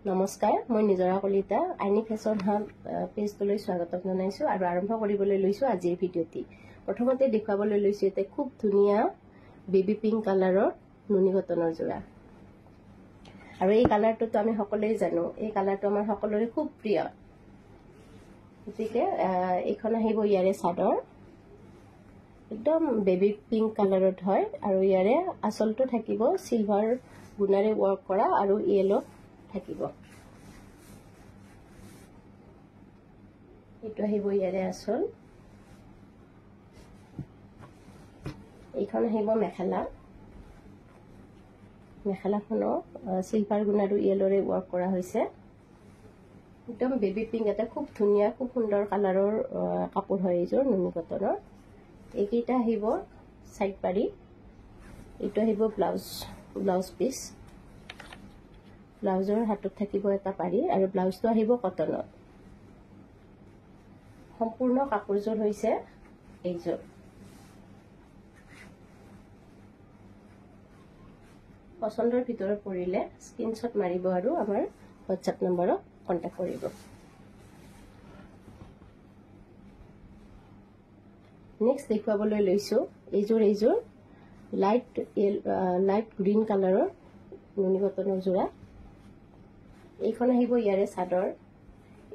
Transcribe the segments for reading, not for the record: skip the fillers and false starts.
নমস্কাৰ, মই নিজৰা কলিতা আইনি ফেশ্বন হাব পেজটোলৈ স্বাগতম জনাইছো আৰু আৰম্ভ কৰিবলৈ লৈছো আজিৰ ভিডিঅ'টি। প্ৰথমতে দেখুৱাবলৈ লৈছো এটা খুব ধুনীয়া বেবি পিংক কালাৰৰ নুনি কটনৰ যোৰা। আৰু এই কালাৰটো আমি সকলোৱে জানো, এই কালাৰটো আমাৰ সকলোৰে খুব প্ৰিয়। গতিকে এইখন আহিব ইয়াৰে চাদৰ, একদম বেবি পিংক কালাৰত হয় আৰু ইয়াৰে আঁচলটো থাকিব সিলভাৰ গুণাৰে ৱৰ্ক কৰা আৰু ইয়েলো থাকিব। এইটো আহিব ইয়াৰে আঁচল, এইখন আহিব মেখেলা। মেখেলাখনো সিলভাৰ গুণ আৰু ইয়েলোৰে ৱৰ্ক কৰা হৈছে। একদম বেবি পিংক, এটা খুব ধুনীয়া খুব সুন্দৰ কালাৰৰ কাপোৰ হয় এইযোৰ নুনি কটনৰ। এইকেইটা আহিব সাইড পাৰি, এইটো আহিব ব্লাউজ পিচ। ব্লাউজৰ হাতত থাকিব এটা পাৰি আৰু ব্লাউজটো আহিব কটনত। সম্পূৰ্ণ কাপোৰযোৰ হৈছে এইযোৰ। পচন্দৰ ভিতৰত পৰিলে স্ক্ৰীনশ্বট মাৰিব আৰু আমাৰ হোৱাটছএপ নম্বৰত কণ্টেক্ট কৰিব। নেক্সট দেখুৱাবলৈ লৈছো এইযোৰ লাইট গ্ৰীণ কালাৰৰ নুনি কটনৰ যোৰা। এইখন আহিব ইয়াৰে চাদৰ।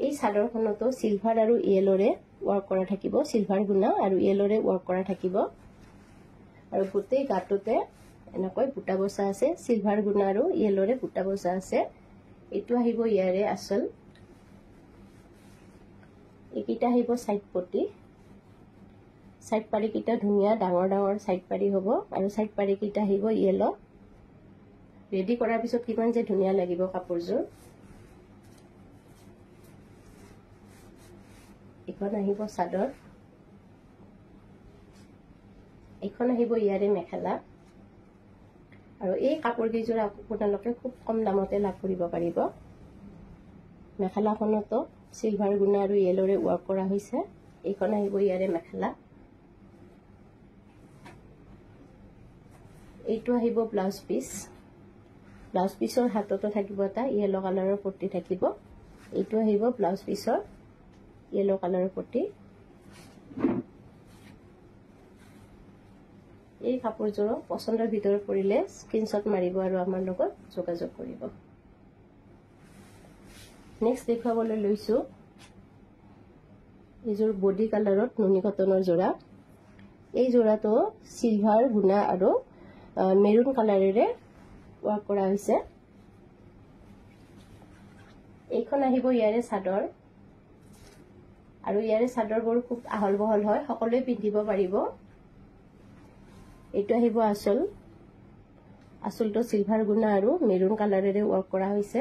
এই চাদৰখনতো সিলভাৰ আৰু ইয়েলোৰে ৱৰ্ক কৰা থাকিব, সিলভাৰ গুণা আৰু ইয়েলোৰে ৱৰ্ক কৰা থাকিব। আৰু গোটেই গাটোতে এনেকৈ বুটা বসা আছে, সিলভাৰ গুণা আৰু ইয়েলোৰে বুটা বসা আছে। এইটো আহিব ইয়াৰে আঁচল। এইকেইটা আহিব সাইড পটি। সাইড পাৰিকেইটা ধুনীয়া ডাঙৰ ডাঙৰ সাইড পাৰি হ'ব আৰু সাইড পাৰিকেইটা আহিব ইয়েলো। ৰেডি কৰাৰ পিছত কিমান যে ধুনীয়া লাগিব কাপোৰযোৰ। এইখন আহিব চাদৰ, এইখন আহিব ইয়াৰে মেখেলা। আৰু এই কাপোৰ কেইযোৰ আপোনালোকে খুব কম দামতে লাভ কৰিব পাৰিব। মেখেলাখনতো সিলভাৰ গুণা আৰু ইয়েলোৰে ৱৰ্ক কৰা হৈছে। এইখন আহিব ইয়াৰে মেখেলা। এইটো আহিব ব্লাউজ পিচ। ব্লাউজ পিচৰ হাততো থাকিব এটা ইয়েলো কালাৰৰ পট্টি থাকিব। এইটো আহিব ব্লাউজ পিচৰ ইয়েলো কালাৰৰ পট্টি। এই কাপোৰযোৰ পচন্দৰ ভিতৰত পৰিলে স্ক্ৰীনশ্বট মাৰিব আৰু আমাৰ লগত যোগাযোগ কৰিব। নেক্সট দেখুৱাবলৈ লৈছো এইযোৰ বডি কালাৰত নুনি কটনৰ যোৰা। এই যোৰাটো সিলভাৰ গুণা আৰু মেৰুন কালাৰেৰে ৱৰ্ক কৰা হৈছে। এইখন আহিব ইয়াৰে চাদৰ আৰু ইয়াৰে চাদৰবোৰ খুব আহল বহল হয়, সকলোৱে পিন্ধিব পাৰিব। এইটো আহিব আঁচল। আঁচলটো সিলভাৰ গুণা আৰু মেৰুন কালাৰেৰে ৱৰ্ক কৰা হৈছে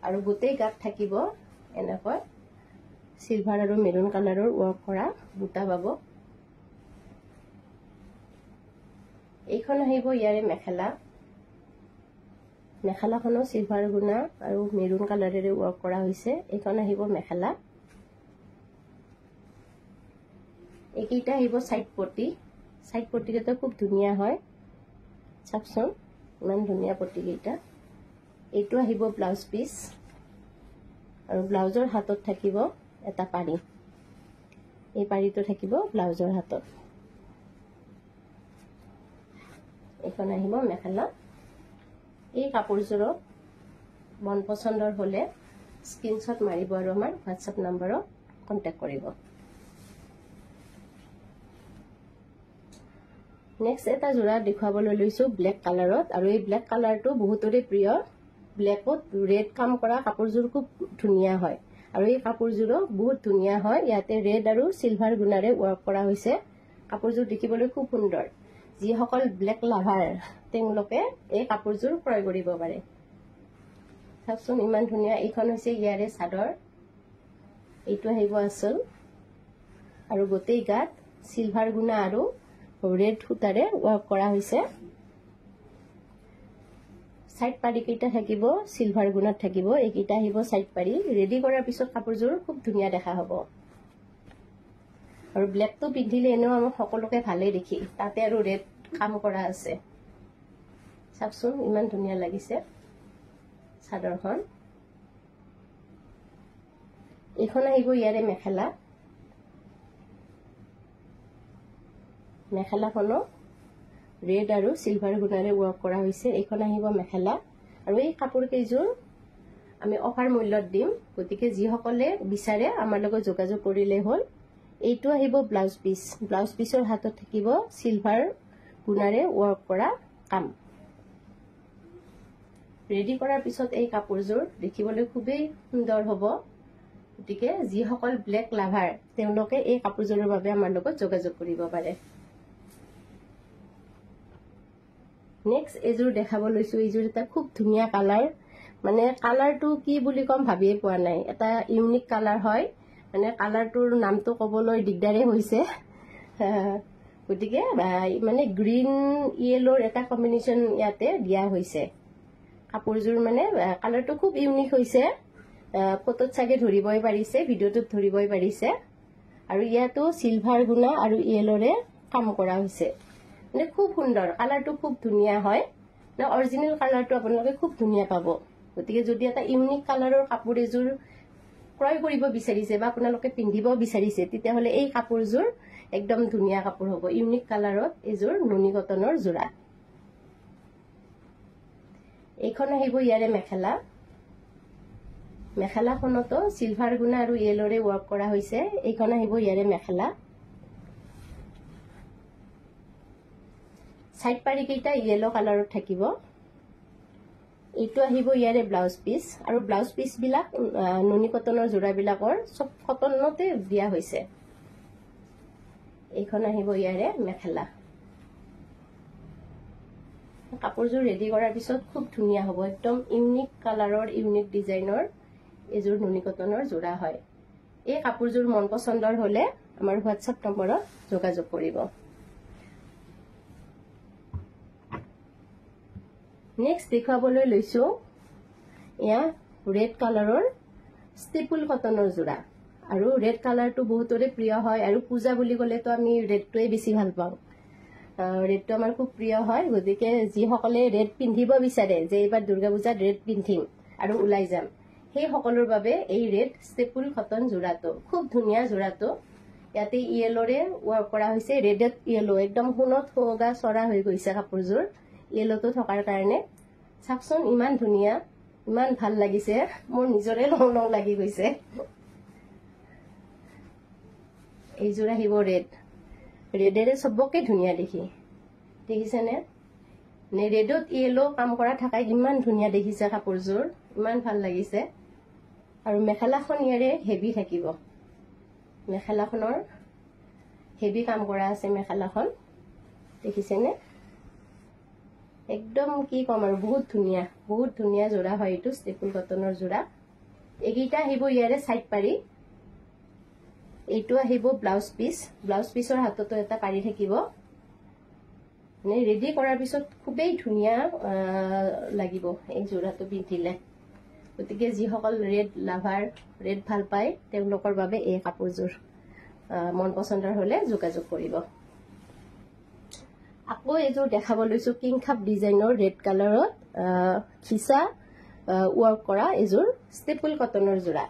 আৰু গোটেই গাত থাকিব এনেকৈ সিলভাৰ আৰু মেৰুন কালাৰৰ ৱৰ্ক কৰা বুটা পাব। এইখন আহিব ইয়াৰে মেখেলা। মেখেলাখনো সিলভাৰ গুণা আৰু মেৰুন কালাৰেৰে ৱৰ্ক কৰা হৈছে। এইখন আহিব মেখেলা। এইকেইটা আহিব সাইড পটি। সাইড পটিকেইটা খুব ধুনীয়া হয়, চাওকচোন ইমান ধুনীয়া পটিকেইটা। এইটো আহিব ব্লাউজ পিচ আৰু ব্লাউজৰ হাতত থাকিব এটা পাৰি। এই পাৰিটো থাকিব ব্লাউজৰ হাতত। এইখন আহিব মেখেলা। এই কাপোৰযোৰৰ মন পচন্দৰ হলে স্ক্ৰীনশ্বট মাৰিব আৰু আমাৰ হোৱাটছএপ নম্বৰত কণ্টেক্ট কৰিব। নেক্সট এটা যোৰা দেখুৱাবলৈ লৈছো ব্লেক কালাৰত। আৰু এই ব্লেক কালাৰটো বহুতৰে প্ৰিয়। ব্লেকত ৰেড কাম কৰা কাপোৰযোৰ খুব ধুনীয়া হয় আৰু এই কাপোৰযোৰো বহুত ধুনীয়া হয়। ইয়াতে ৰেড আৰু সিলভাৰ গুণাৰে ৱৰ্ক কৰা হৈছে। কাপোৰযোৰ দেখিবলৈ খুব সুন্দৰ। যিসকল ব্লেক লাভাৰ তেওঁলোকে এই কাপোৰযোৰ ক্ৰয় কৰিব পাৰে। চাওকচোন ইমান ধুনীয়া। এইখন হৈছে ইয়াৰে চাদৰ। এইটো আহিব আঁচল আৰু গোটেই গাত সিলভাৰ গুণা আৰু ৰেড সূতাৰে ৱৰ্ক কৰা হৈছে। সাইড পাৰি কেইটা থাকিব সিলভাৰ গুণাত থাকিব। এইকেইটা আহিব সাইড পাৰি। ৰেডি কৰাৰ পিছত কাপোৰযোৰ খুব ধুনীয়া দেখা হ'ব। আৰু ব্লেকটো পিন্ধিলে এনেও আমাক সকলোকে ভালেই দেখি, তাতে আৰু ৰেড কাম কৰা আছে। চাওকচোন ইমান ধুনীয়া লাগিছে চাদৰখন। এইখন আহিব ইয়াৰে মেখেলা মেখেলাখনো ৰেড আৰু সিলভাৰ গুণাৰে ৱৰ্ক কৰা হৈছে এইখন আহিব মেখেলা আৰু এই কাপোৰ কেইযোৰ আমি অফাৰ মূল্যত দিম গতিকে যিসকলে বিচাৰে আমাৰ লগত যোগাযোগ কৰিলে হ'ল এইটো আহিব ব্লাউজ পিছৰ হাতত থাকিব সিলভাৰ গুণাৰে ৱৰ্ক কৰা কাম ৰেডি কৰাৰ পিছত এই কাপোৰযোৰ দেখিবলৈ খুবেই সুন্দৰ হ'ব গতিকে যিসকল ব্লেক লাভাৰ তেওঁলোকে এই কাপোৰযোৰৰ বাবে আমাৰ লগত যোগাযোগ কৰিব পাৰে নেক্সট এযোৰ দেখাব লৈছো এইযোৰ এটা খুব ধুনীয়া কালাৰ মানে কালাৰটো কি বুলি কম ভাবিয়ে পোৱা নাই এটা ইউনিক কালাৰ হয় মানে কালাৰটোৰ নামটো ক'বলৈ দিগদাৰে হৈছে গতিকে মানে গ্ৰীণ ইয়েলোৰ এটা কম্বিনেশ্যন ইয়াতে দিয়া হৈছে কাপোৰযোৰ মানে কালাৰটো খুব ইউনিক হৈছে ফটোত চাগে ধৰিবই পাৰিছে ভিডিঅ'টোত ধৰিবই পাৰিছে আৰু ইয়াতো সিলভাৰ গুণা আৰু ইয়েলোৰে কাম কৰা হৈছে মানে খুব সুন্দৰ কালাৰটো খুব ধুনীয়া হয় না অৰিজিনেল কালাৰটো আপোনালোকে খুব ধুনীয়া পাব গতিকে যদি এটা ইউনিক কালাৰৰ কাপোৰ এযোৰ ক্ৰয় কৰিব বিচাৰিছে বা আপোনালোকে পিন্ধিব বিচাৰিছে তেতিয়াহ'লে এই কাপোৰযোৰ একদম ধুনীয়া কাপোৰ হ'ব ইউনিক কালাৰত এযোৰ নুনি কটনৰ যোৰা এইখন আহিব ইয়াৰে মেখেলাখনতো সিলভাৰ গুণা আৰু ইয়েলোৰে ৱৰ্ক কৰা হৈছে এইখন আহিব ইয়াৰে মেখেলা সাইড পাৰি কেইটা ইয়েলো কালাৰত থাকিব এইটো আহিব ইয়াৰে ব্লাউজ পিস আৰু ব্লাউজ পিস বিলাক নুনি কটনৰ যোৰা বিলাকৰ সব কটনতে দিয়া হৈছে এইখন আহিব ইয়াৰে মেখেলা কাপোৰযোৰ ৰেডি কৰাৰ পিছত খুব ধুনীয়া হ'ব একদম ইউনিক কালাৰৰ ইউনিক ডিজাইনৰ এযোৰ নুনি কটনৰ যোৰা হয় এই কাপোৰযোৰ মন পছন্দৰ হলে আমাৰ হোৱাটছআপ নম্বৰত যোগাযোগ কৰিব নেক্সট দেখাবলৈ লৈছো এয়া ৰেড কালাৰৰ ষ্টেপল কটনৰ যোৰা আৰু ৰেড কালাৰটো বহুতৰে প্ৰিয় হয় আৰু পূজা বুলি ক'লেতো আমি ৰেডটোৱে বেছি ভাল পাওঁ ৰেডটো আমাৰ খুব প্ৰিয় হয় গতিকে যিসকলে ৰেড পিন্ধিব বিচাৰে যে এইবাৰ দুৰ্গা পূজাত ৰেড পিন্ধিম আৰু ওলাই যাম সেই সকলৰ বাবে এই ৰেড ষ্টেপল কটন যোৰাটো খুব ধুনীয়া যোৰাটো ইয়াতে ইয়েলোৰে ৱৰ্ক কৰা হৈছে ৰেডত ইয়েলো একদম সোণত সোগা চৰা হৈ গৈছে কাপোৰযোৰ ইয়েলোটো থকাৰ কাৰণে চাকচোন ইমান ধুনীয়া ইমান ভাল লাগিছে মোৰ নিজৰে লং লাগি গৈছে এইযোৰ আহিব ৰেডেৰে সবকে ধুনীয়া দেখিছেনে নে ৰেডত ইয়েলো কাম কৰা থাকাই ইমান ধুনীয়া দেখিছে কাপোৰযোৰ ইমান ভাল লাগিছে আৰু মেখেলাখন ইয়াৰে হেভি থাকিব মেখেলাখনৰ হেভি কাম কৰা আছে মেখেলাখন দেখিছেনে একদম কি কম আৰু বহুত ধুনীয়া যোৰা হয় এইটো ষ্টেপল কটনৰ যোৰা এইকেইটা আহিব ইয়াৰে সাইড পাৰি এইটো আহিব ব্লাউজ পিছৰ হাততো এটা পাৰি থাকিব মানে ৰেডি কৰাৰ পিছত খুবেই ধুনীয়া লাগিব এই যোৰাটো পিন্ধিলে গতিকে যিসকল ৰেড লাভাৰ ৰেড ভাল পায় তেওঁলোকৰ বাবে এই কাপোৰযোৰ মন পছন্দৰ হলে যোগাযোগ কৰিব আকৌ এযোৰ দেখাব লৈছো কিং খাপ ডিজাইনৰ ৰেড কালাৰত খিচা ৱৰ্ক কৰা এযোৰ ষ্টেপল কটনৰ যোৰা